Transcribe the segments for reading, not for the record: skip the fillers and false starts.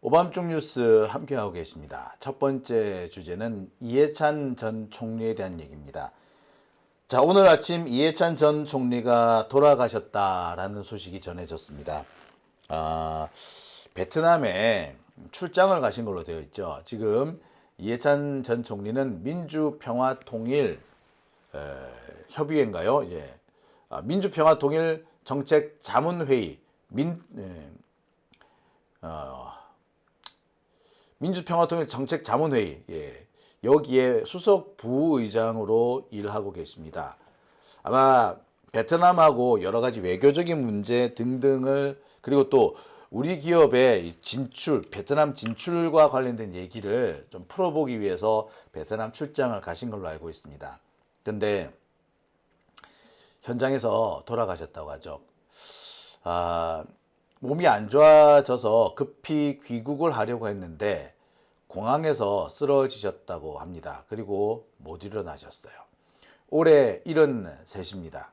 오밤중 뉴스 함께하고 계십니다. 첫 번째 주제는 이해찬 전 총리에 대한 얘기입니다. 자, 오늘 아침 이해찬 전 총리가 돌아가셨다라는 소식이 전해졌습니다. 베트남에 출장을 가신 걸로 되어 있죠. 지금 이해찬 전 총리는 민주평화통일 협의회인가요? 예. 민주평화통일 정책자문회의 민주평화통일 정책자문회의, 예, 여기에 수석 부의장으로 일하고 계십니다. 아마 베트남하고 여러 가지 외교적인 문제 등등을, 그리고 또 우리 기업의 진출, 베트남 진출과 관련된 얘기를 좀 풀어보기 위해서 베트남 출장을 가신 걸로 알고 있습니다. 그런데 현장에서 돌아가셨다고 하죠. 몸이 안 좋아져서 급히 귀국을 하려고 했는데 공항에서 쓰러지셨다고 합니다. 그리고 못 일어나셨어요. 올해 73입니다.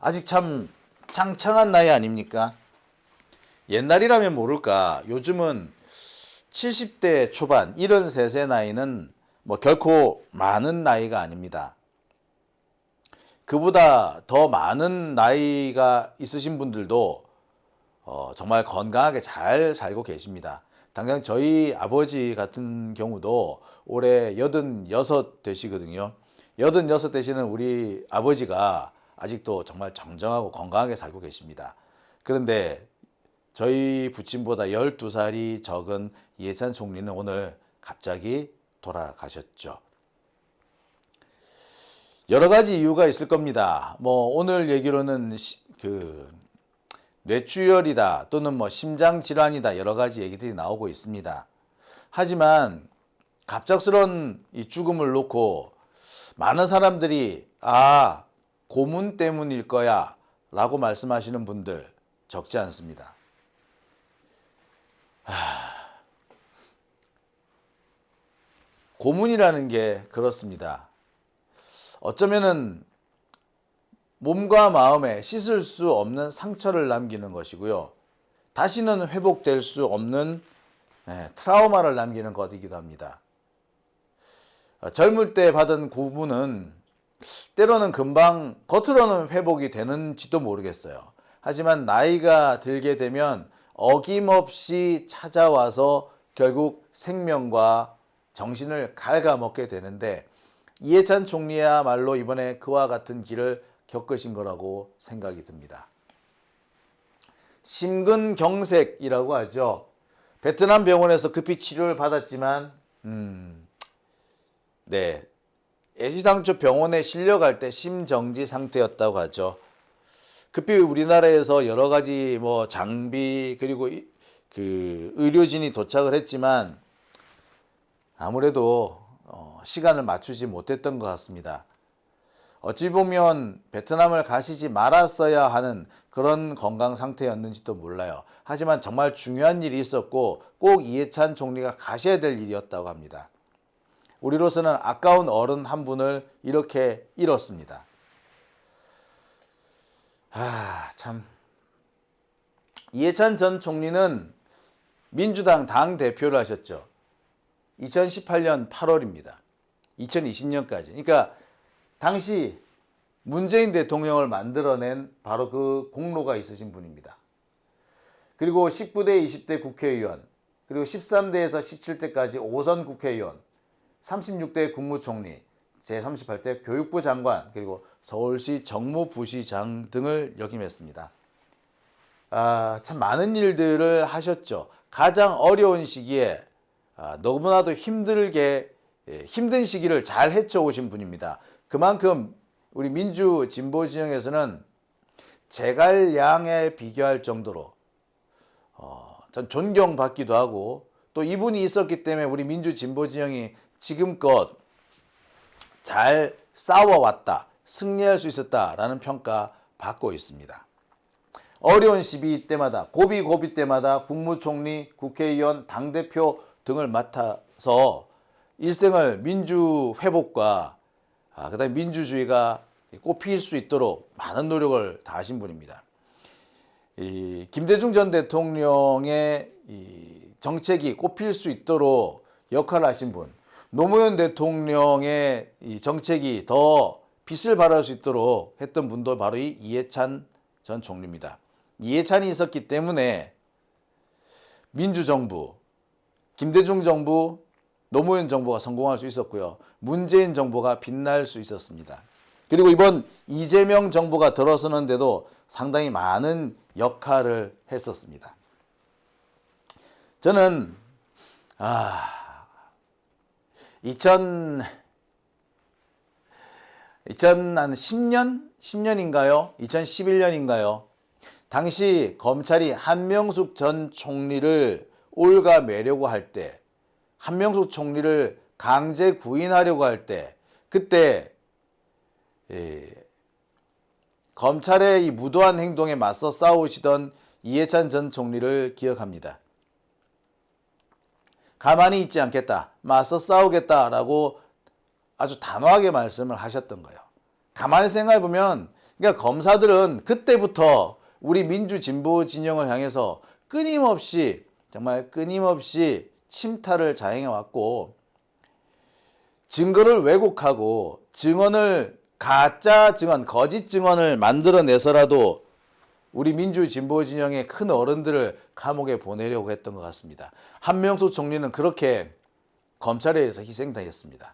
아직 참 창창한 나이 아닙니까? 옛날이라면 모를까, 요즘은 70대 초반, 73세 나이는 뭐 결코 많은 나이가 아닙니다. 그보다 더 많은 나이가 있으신 분들도 정말 건강하게 잘 살고 계십니다. 당장 저희 아버지 같은 경우도 올해 86 되시거든요. 86 되시는 우리 아버지가 아직도 정말 정정하고 건강하게 살고 계십니다. 그런데 저희 부친보다 12살이 적은 이해찬 총리는 오늘 갑자기 돌아가셨죠. 여러 가지 이유가 있을 겁니다. 뭐 오늘 얘기로는 뇌출혈이다 또는 뭐 심장질환이다, 여러 가지 얘기들이 나오고 있습니다. 하지만 갑작스런 이 죽음을 놓고 많은 사람들이 고문 때문일 거야 라고 말씀하시는 분들 적지 않습니다. 고문이라는 게 그렇습니다. 어쩌면은 몸과 마음에 씻을 수 없는 상처를 남기는 것이고요. 다시는 회복될 수 없는 트라우마를 남기는 것이기도 합니다. 젊을 때 받은 고문은 때로는 금방 겉으로는 회복이 되는지도 모르겠어요. 하지만 나이가 들게 되면 어김없이 찾아와서 결국 생명과 정신을 갉아먹게 되는데, 이해찬 총리야말로 이번에 그와 같은 길을 겪으신 거라고 생각이 듭니다. 심근경색이라고 하죠. 베트남 병원에서 급히 치료를 받았지만 애시당초 병원에 실려갈 때 심정지 상태였다고 하죠. 급히 우리나라에서 여러 가지 뭐 장비 그리고 의료진이 도착을 했지만 아무래도 시간을 맞추지 못했던 것 같습니다. 어찌 보면 베트남을 가시지 말았어야 하는 그런 건강 상태였는지도 몰라요. 하지만 정말 중요한 일이 있었고 꼭 이해찬 총리가 가셔야 될 일이었다고 합니다. 우리로서는 아까운 어른 한 분을 이렇게 잃었습니다. 참. 이해찬 전 총리는 민주당 당대표를 하셨죠. 2018년 8월입니다. 2020년까지. 그러니까 당시 문재인 대통령을 만들어낸 바로 그 공로가 있으신 분입니다. 그리고 19대, 20대 국회의원, 그리고 13대에서 17대까지 5선 국회의원, 36대 국무총리, 제38대 교육부 장관, 그리고 서울시 정무부시장 등을 역임했습니다. 참 많은 일들을 하셨죠. 가장 어려운 시기에 너무나도 힘든 시기를 잘 헤쳐오신 분입니다. 그만큼 우리 민주 진보 진영에서는 제갈량에 비교할 정도로 전 존경받기도 하고, 또 이분이 있었기 때문에 우리 민주 진보 진영이 지금껏 잘 싸워왔다, 승리할 수 있었다라는 평가 받고 있습니다. 어려운 시기 때마다, 고비 때마다 국무총리, 국회의원, 당대표 등을 맡아서 일생을 민주 회복과 그다음에 민주주의가 꽃필 수 있도록 많은 노력을 다하신 분입니다. 김대중 전 대통령의 정책이 꼽힐 수 있도록 역할을 하신 분, 노무현 대통령의 이 정책이 더 빛을 발할 수 있도록 했던 분도 바로 이 이해찬 전 총리입니다. 이해찬이 있었기 때문에 민주정부, 김대중 정부, 노무현 정부가 성공할 수 있었고요. 문재인 정부가 빛날 수 있었습니다. 그리고 이번 이재명 정부가 들어서는데도 상당히 많은 역할을 했었습니다. 저는 2010년인가요? 2011년인가요? 당시 검찰이 한명숙 전 총리를 올가매려고 할 때, 한명숙 총리를 강제 구인하려고 할 때, 그때 검찰의 이 무도한 행동에 맞서 싸우시던 이해찬 전 총리를 기억합니다. 가만히 있지 않겠다, 맞서 싸우겠다라고 아주 단호하게 말씀을 하셨던 거예요. 가만히 생각해 보면, 그러니까 검사들은 그때부터 우리 민주진보 진영을 향해서 정말 끊임없이 침탈을 자행해 왔고, 증거를 왜곡하고 가짜 증언, 거짓 증언을 만들어내서라도 우리 민주진보 진영의 큰 어른들을 감옥에 보내려고 했던 것 같습니다. 한명숙 총리는 그렇게 검찰에 의해서 희생당했습니다.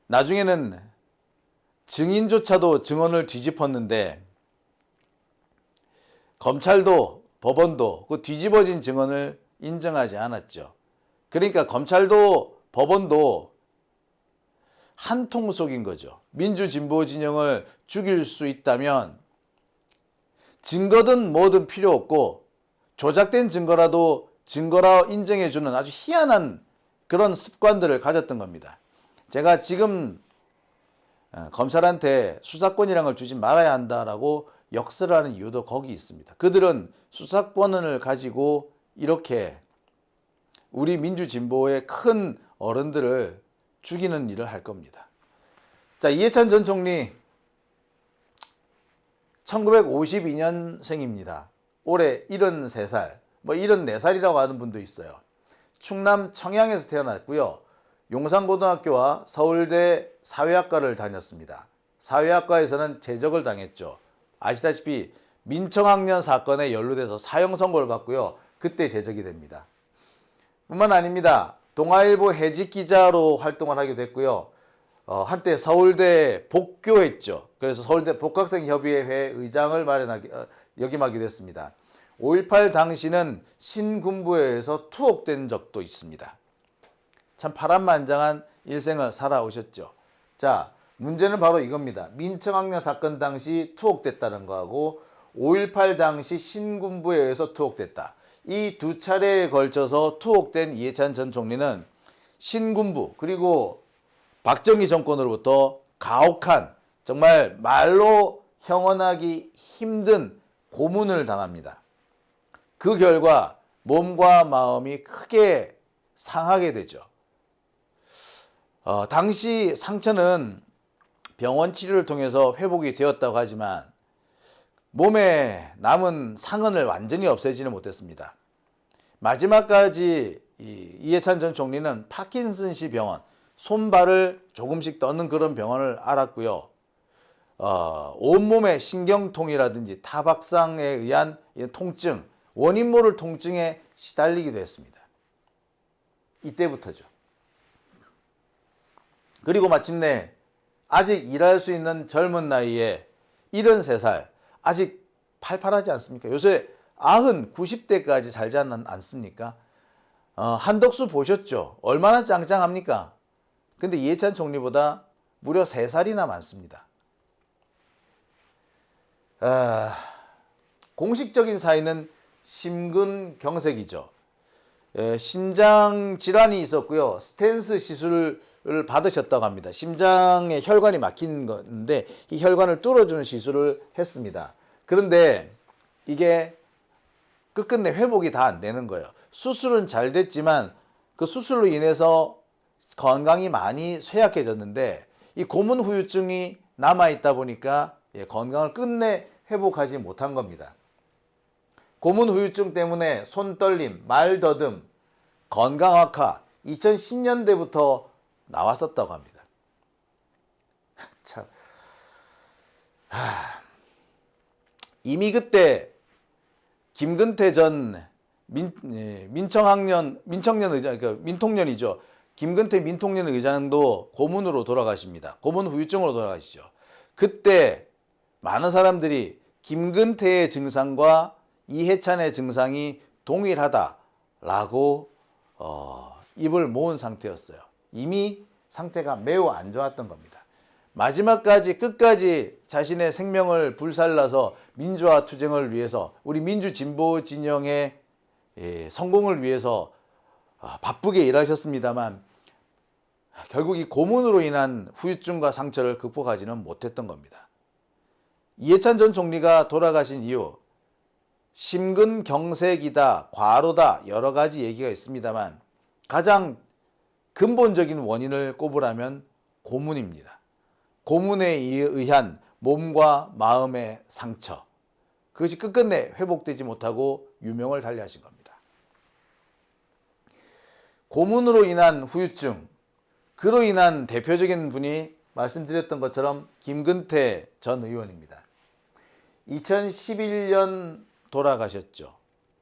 나중에는 증인조차도 증언을 뒤집었는데 검찰도 법원도 그 뒤집어진 증언을 인정하지 않았죠. 그러니까 검찰도 법원도 한통속인 거죠. 민주진보 진영을 죽일 수 있다면 증거든 뭐든 필요 없고 조작된 증거라도 증거라 인정해주는 아주 희한한 그런 습관들을 가졌던 겁니다. 제가 지금 검찰한테 수사권이라는 걸 주지 말아야 한다라고 역설을 하는 이유도 거기 있습니다. 그들은 수사권을 가지고 이렇게 우리 민주진보의 큰 어른들을 죽이는 일을 할 겁니다. 자, 이해찬 전 총리 1952년생입니다. 올해 73살, 74살이라고 하는 분도 있어요. 충남 청양에서 태어났고요. 용산고등학교와 서울대 사회학과를 다녔습니다. 사회학과에서는 제적을 당했죠. 아시다시피 민청학년 사건에 연루돼서 사형 선고를 받고요. 그때 제적이 됩니다. 뿐만 아닙니다. 동아일보 해직 기자로 활동을 하게 됐고요. 한때 서울대 복교했죠. 그래서 서울대 복학생협의회 의장을 역임하기도 했습니다. 5.18 당시는 신군부에서 투옥된 적도 있습니다. 참 파란만장한 일생을 살아오셨죠. 자, 문제는 바로 이겁니다. 민청학년 사건 당시 투옥됐다는 거하고 5.18 당시 신군부에 의해서 투옥됐다. 이 두 차례에 걸쳐서 투옥된 이해찬 전 총리는 신군부 그리고 박정희 정권으로부터 가혹한, 정말 말로 형언하기 힘든 고문을 당합니다. 그 결과 몸과 마음이 크게 상하게 되죠. 당시 상처는 병원 치료를 통해서 회복이 되었다고 하지만 몸에 남은 상흔을 완전히 없애지는 못했습니다. 마지막까지 이해찬 전 총리는 파킨슨씨 병원, 손발을 조금씩 떠는 그런 병원을 앓았고요. 온몸의 신경통이라든지 타박상에 의한 통증, 원인 모를 통증에 시달리기도 했습니다. 이때부터죠. 그리고 마침내 아직 일할 수 있는 젊은 나이에 73살, 아직 팔팔하지 않습니까? 요새 90대까지 살지 않습니까? 한덕수 보셨죠? 얼마나 짱짱합니까? 근데 이해찬 총리보다 무려 3살이나 많습니다. 공식적인 사인은 심근경색이죠. 심장 질환이 있었고요. 스텐스 시술을 받으셨다고 합니다. 심장에 혈관이 막힌 건데 이 혈관을 뚫어주는 시술을 했습니다. 그런데 이게 끝끝내 회복이 다 안 되는 거예요. 수술은 잘 됐지만 그 수술로 인해서 건강이 많이 쇠약해졌는데 이 고문 후유증이 남아있다 보니까 건강을 끝내 회복하지 못한 겁니다. 고문 후유증 때문에 손떨림, 말더듬, 건강 악화 2010년대부터 나왔었다고 합니다. 참. 이미 그때 김근태 전 민청년 의장, 그러니까 민통년이죠. 김근태 민통년 의장도 고문으로 돌아가십니다. 고문 후유증으로 돌아가시죠. 그때 많은 사람들이 김근태의 증상과 이해찬의 증상이 동일하다라고 입을 모은 상태였어요. 이미 상태가 매우 안 좋았던 겁니다. 마지막까지 끝까지 자신의 생명을 불살라서 민주화 투쟁을 위해서 우리 민주진보 진영의 성공을 위해서 바쁘게 일하셨습니다만 결국 이 고문으로 인한 후유증과 상처를 극복하지는 못했던 겁니다. 이해찬 전 총리가 돌아가신 이유 심근경색이다, 과로다 여러 가지 얘기가 있습니다만 가장 근본적인 원인을 꼽으라면 고문입니다. 고문에 의한 몸과 마음의 상처, 그것이 끝끝내 회복되지 못하고 유명을 달리하신 겁니다. 고문으로 인한 후유증, 그로 인한 대표적인 분이 말씀드렸던 것처럼 김근태 전 의원입니다. 2011년 돌아가셨죠.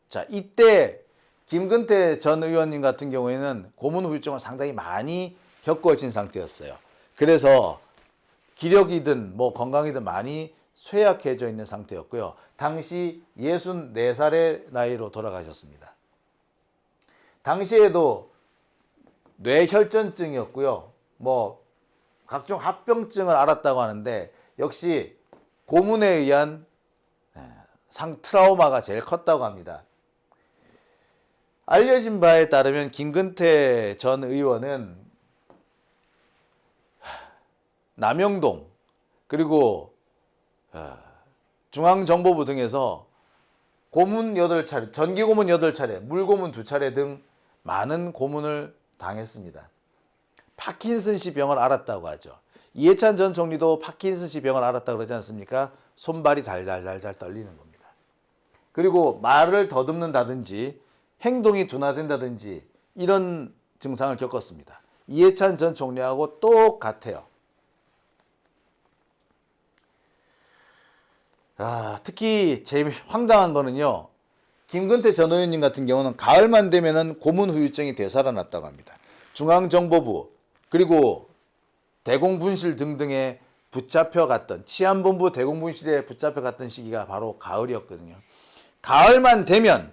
자, 이때 김근태 전 의원님 같은 경우에는 고문 후유증을 상당히 많이 겪어진 상태였어요. 그래서 기력이든 뭐 건강이든 많이 쇠약해져 있는 상태였고요. 당시 64살의 나이로 돌아가셨습니다. 당시에도 뇌혈전증이었고요. 뭐 각종 합병증을 앓았다고 하는데 역시 고문에 의한 트라우마가 제일 컸다고 합니다. 알려진 바에 따르면 김근태 전 의원은 남영동 그리고 중앙정보부 등에서 고문 8차례, 전기고문 8차례, 물고문 2차례 등 많은 고문을 당했습니다. 파킨슨씨 병을 앓았다고 하죠. 이해찬 전 총리도 파킨슨씨 병을 앓았다고 그러지 않습니까? 손발이 달달달달 떨리는 겁니다. 그리고 말을 더듬는다든지 행동이 둔화된다든지 이런 증상을 겪었습니다. 이해찬 전 총리하고 똑같아요. 특히 제일 황당한 거는요. 김근태 전 의원님 같은 경우는 가을만 되면은 고문 후유증이 되살아났다고 합니다. 중앙정보부 그리고 대공분실 등등에 붙잡혀갔던 치안본부 대공분실에 붙잡혀갔던 시기가 바로 가을이었거든요. 가을만 되면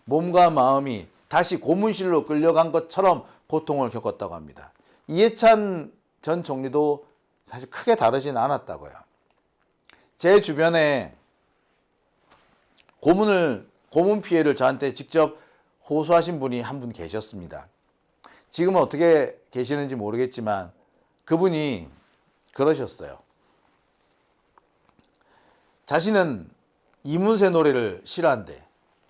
몸과 마음이 다시 고문실로 끌려간 것처럼 고통을 겪었다고 합니다. 이해찬 전 총리도 사실 크게 다르진 않았다고요. 제 주변에 고문 피해를 저한테 직접 호소하신 분이 한 분 계셨습니다. 지금은 어떻게 계시는지 모르겠지만 그분이 그러셨어요. 자신은 이문세 노래를 싫어한대.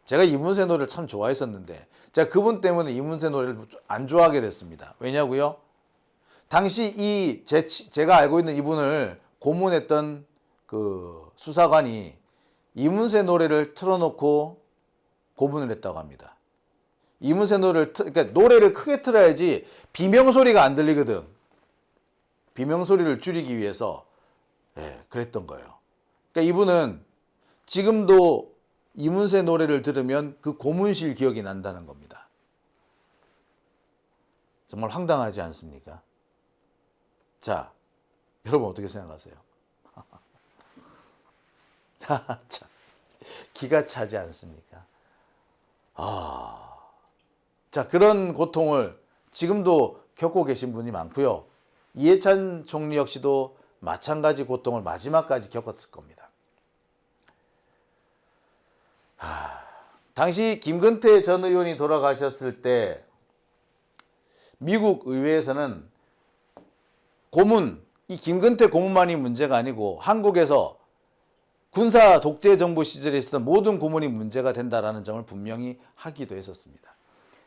제가 이문세 노래를 참 좋아했었는데 제가 그분 때문에 이문세 노래를 안 좋아하게 됐습니다. 왜냐고요? 당시 제가 알고 있는 이분을 고문했던 그 수사관이 이문세 노래를 틀어놓고 고문을 했다고 합니다. 이문세 그러니까 노래를 크게 틀어야지 비명소리가 안 들리거든. 비명소리를 줄이기 위해서 그랬던 거예요. 그러니까 이분은 지금도 이문세 노래를 들으면 그 고문실 기억이 난다는 겁니다. 정말 황당하지 않습니까? 자, 여러분 어떻게 생각하세요? 참, 기가 차지 않습니까? 자, 그런 고통을 지금도 겪고 계신 분이 많고요. 이해찬 총리 역시도 마찬가지 고통을 마지막까지 겪었을 겁니다. 당시 김근태 전 의원이 돌아가셨을 때 미국 의회에서는 이 김근태 고문만이 문제가 아니고 한국에서 군사 독재 정부 시절에 있었던 모든 고문이 문제가 된다라는 점을 분명히 하기도 했었습니다.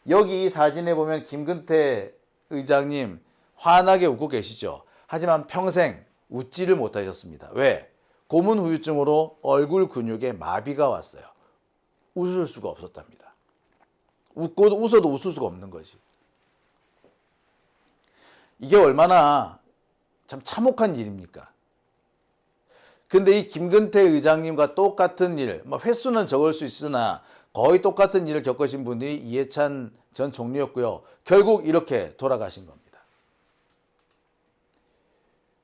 여기 이 사진에 보면 김근태 의장님 환하게 웃고 계시죠. 하지만 평생 웃지를 못하셨습니다. 왜? 고문 후유증으로 얼굴 근육에 마비가 왔어요. 웃을 수가 없었답니다. 웃어도 웃을 수가 없는 거지. 이게 얼마나 참 참혹한 일입니까? 근데 이 김근태 의장님과 똑같은 일, 횟수는 적을 수 있으나 거의 똑같은 일을 겪으신 분이 이해찬 전 총리였고요. 결국 이렇게 돌아가신 겁니다.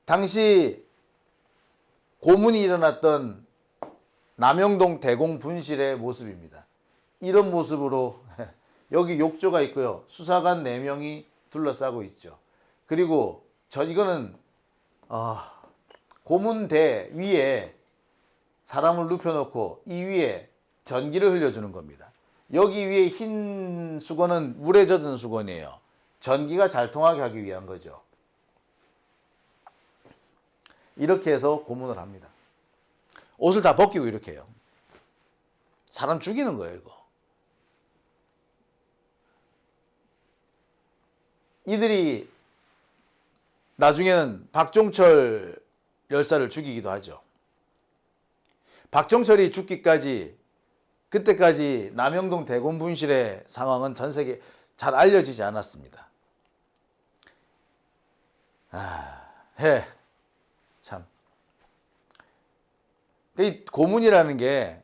당시 고문이 일어났던 남영동 대공 분실의 모습입니다. 이런 모습으로 여기 욕조가 있고요. 수사관 4명이 둘러싸고 있죠. 그리고 이거는 고문대 위에 사람을 눕혀놓고 이 위에 전기를 흘려주는 겁니다. 여기 위에 흰 수건은 물에 젖은 수건이에요. 전기가 잘 통하게 하기 위한 거죠. 이렇게 해서 고문을 합니다. 옷을 다 벗기고 이렇게 해요. 사람 죽이는 거예요, 이거. 이들이 나중에는 박종철 열사를 죽이기도 하죠. 박종철이 죽기까지, 그때까지 남영동 대공 분실의 상황은 전 세계에 잘 알려지지 않았습니다. 참. 이 고문이라는 게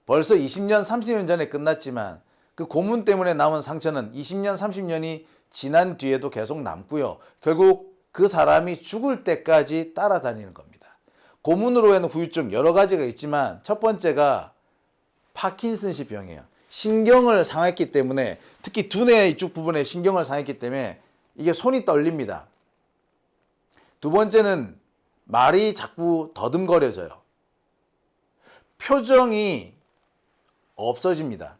벌써 20년, 30년 전에 끝났지만 그 고문 때문에 남은 상처는 20년, 30년이 지난 뒤에도 계속 남고요. 결국 그 사람이 죽을 때까지 따라다니는 겁니다. 고문으로 인한 후유증 여러 가지가 있지만 첫 번째가 파킨슨씨 병이에요. 신경을 상했기 때문에, 특히 두뇌 이쪽 부분에 신경을 상했기 때문에 이게 손이 떨립니다. 두 번째는 말이 자꾸 더듬거려져요. 표정이 없어집니다.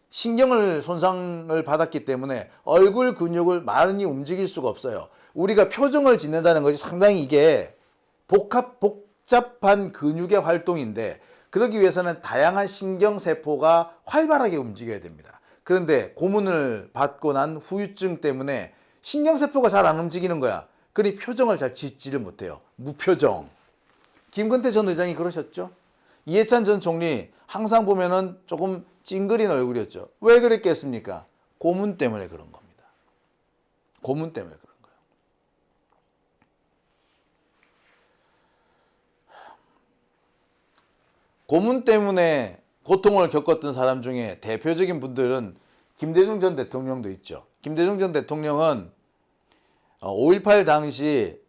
신경을 손상을 받았기 때문에 얼굴 근육을 많이 움직일 수가 없어요. 우리가 표정을 짓는다는 것이 상당히 이게 복잡한 근육의 활동인데, 그러기 위해서는 다양한 신경세포가 활발하게 움직여야 됩니다. 그런데 고문을 받고 난 후유증 때문에 신경세포가 잘 안 움직이는 거야. 그러니 표정을 잘 짓지를 못해요. 무표정. 김근태 전 의장이 그러셨죠. 이해찬 전 총리 항상 보면은 조금 찡그린 얼굴이었죠. 왜 그랬겠습니까? 고문 때문에 그런 겁니다. 고문 때문에 그런 거예요. 고문 때문에 고통을 겪었던 사람 중에 대표적인 분들은 김대중 전 대통령도 있죠. 김대중 전 대통령은 5.18 당시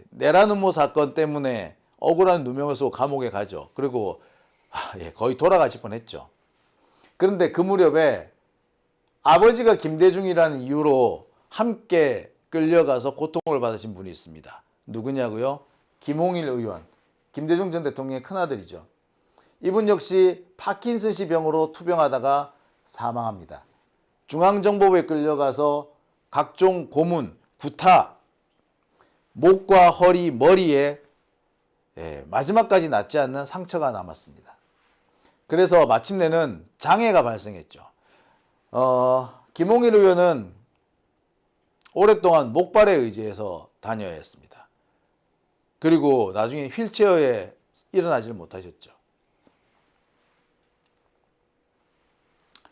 내란 음모 사건 때문에 억울한 누명을 쓰고 감옥에 가죠. 그리고 거의 돌아가실 뻔했죠. 그런데 그 무렵에 아버지가 김대중이라는 이유로 함께 끌려가서 고통을 받으신 분이 있습니다. 누구냐고요? 김홍일 의원. 김대중 전 대통령의 큰아들이죠. 이분 역시 파킨슨씨 병으로 투병하다가 사망합니다. 중앙정보부에 끌려가서 각종 고문, 구타, 목과 허리, 머리에 마지막까지 낫지 않는 상처가 남았습니다. 그래서 마침내는 장애가 발생했죠. 김홍일 의원은 오랫동안 목발에 의지해서 다녀야 했습니다. 그리고 나중에 휠체어에 일어나지를 못하셨죠.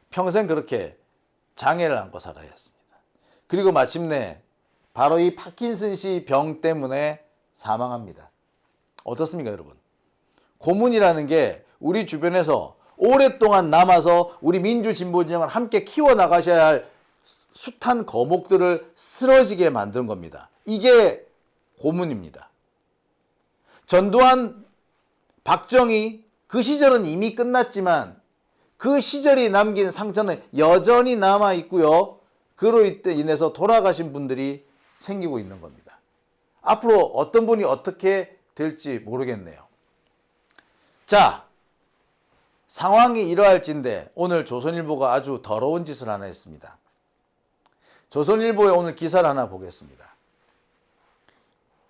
평생 그렇게 장애를 안고 살아야 했습니다. 그리고 마침내 바로 이 파킨슨씨 병 때문에 사망합니다. 어떻습니까, 여러분? 고문이라는 게 우리 주변에서 오랫동안 남아서 우리 민주진보진영을 함께 키워나가셔야 할 숱한 거목들을 쓰러지게 만든 겁니다. 이게 고문입니다. 전두환, 박정희, 그 시절은 이미 끝났지만 그 시절이 남긴 상처는 여전히 남아있고요. 그로 인해서 돌아가신 분들이 생기고 있는 겁니다. 앞으로 어떤 분이 어떻게 될지 모르겠네요. 자, 상황이 이러할진데 오늘 조선일보가 아주 더러운 짓을 하나 했습니다. 조선일보에 오늘 기사를 하나 보겠습니다.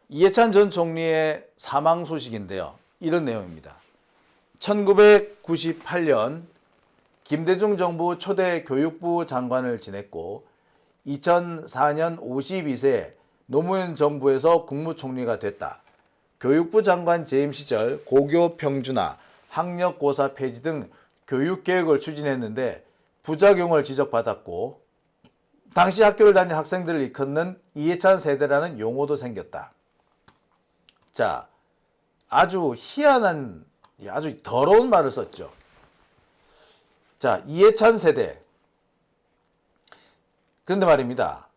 이해찬 전 총리의 사망 소식인데요. 이런 내용입니다. 1998년 김대중 정부 초대 교육부 장관을 지냈고 2004년 52세에 노무현 정부에서 국무총리가 됐다. 교육부 장관 재임 시절 고교 평준화, 학력고사 폐지 등 교육개혁을 추진했는데 부작용을 지적받았고 당시 학교를 다닌 학생들을 일컫는 이해찬 세대라는 용어도 생겼다. 자, 아주 희한한, 아주 더러운 말을 썼죠. 자, 이해찬 세대. 그런데 말입니다.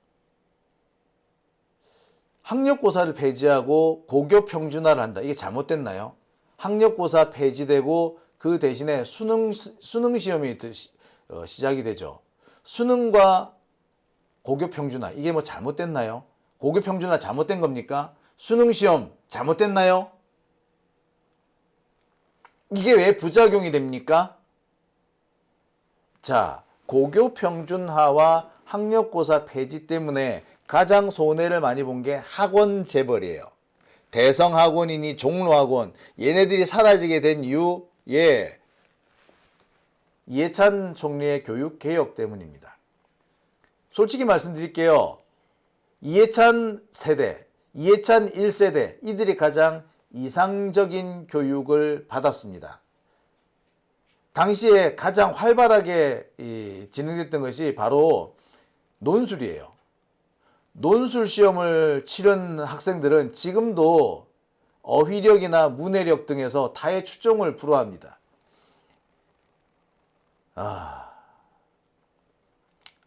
학력고사를 폐지하고 고교 평준화를 한다. 이게 잘못됐나요? 학력고사 폐지되고 그 대신에 수능 시험이 시작이 되죠. 수능과 고교 평준화, 이게 뭐 잘못됐나요? 고교 평준화 잘못된 겁니까? 수능 시험 잘못됐나요? 이게 왜 부작용이 됩니까? 자, 고교 평준화와 학력고사 폐지 때문에 가장 손해를 많이 본 게 학원 재벌이에요. 대성학원이니 종로학원, 얘네들이 사라지게 된 이유에 이해찬 총리의 교육개혁 때문입니다. 솔직히 말씀드릴게요. 이해찬 세대, 이해찬 1세대, 이들이 가장 이상적인 교육을 받았습니다. 당시에 가장 활발하게 진행됐던 것이 바로 논술이에요. 논술 시험을 치른 학생들은 지금도 어휘력이나 문해력 등에서 타의 추종을 불허합니다.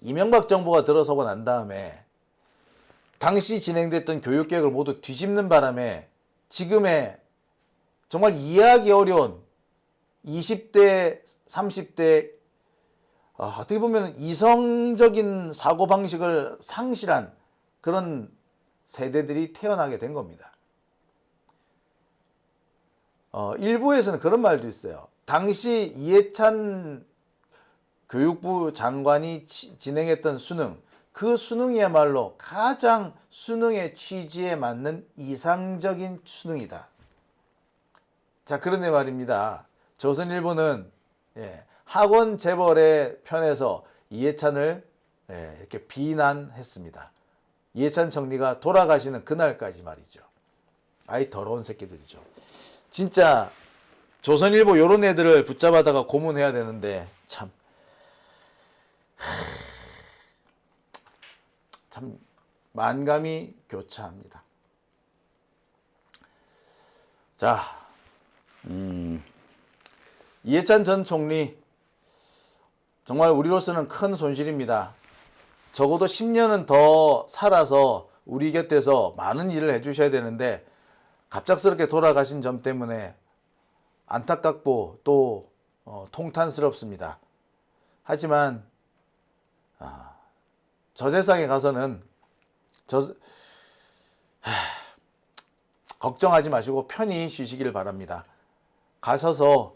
이명박 정부가 들어서고 난 다음에 당시 진행됐던 교육개혁을 모두 뒤집는 바람에 지금의 정말 이해하기 어려운 20대, 30대 어떻게 보면 이성적인 사고방식을 상실한 그런 세대들이 태어나게 된 겁니다. 일부에서는 그런 말도 있어요. 당시 이해찬 교육부 장관이 진행했던 수능, 그 수능이야말로 가장 수능의 취지에 맞는 이상적인 수능이다. 자, 그런데 말입니다. 조선일보는 학원 재벌의 편에서 이해찬을 이렇게 비난했습니다. 이해찬 총리가 돌아가시는 그날까지 말이죠. 아이 더러운 새끼들이죠. 진짜 조선일보 요런 애들을 붙잡아다가 고문해야 되는데 참 만감이 교차합니다. 자, 이해찬 전 총리 정말 우리로서는 큰 손실입니다. 적어도 10년은 더 살아서 우리 곁에서 많은 일을 해주셔야 되는데 갑작스럽게 돌아가신 점 때문에 안타깝고 또 통탄스럽습니다. 하지만 저 세상에 가서는 걱정하지 마시고 편히 쉬시기를 바랍니다. 가셔서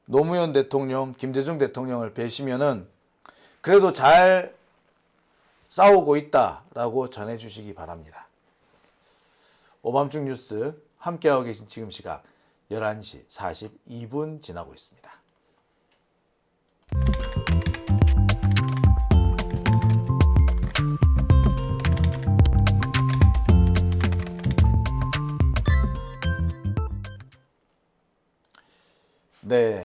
노무현 대통령, 김대중 대통령을 뵈시면은 그래도 잘 싸우고 있다라고 전해주시기 바랍니다. 오밤중 뉴스 함께하고 계신 지금 시각 11시 42분 지나고 있습니다. 네.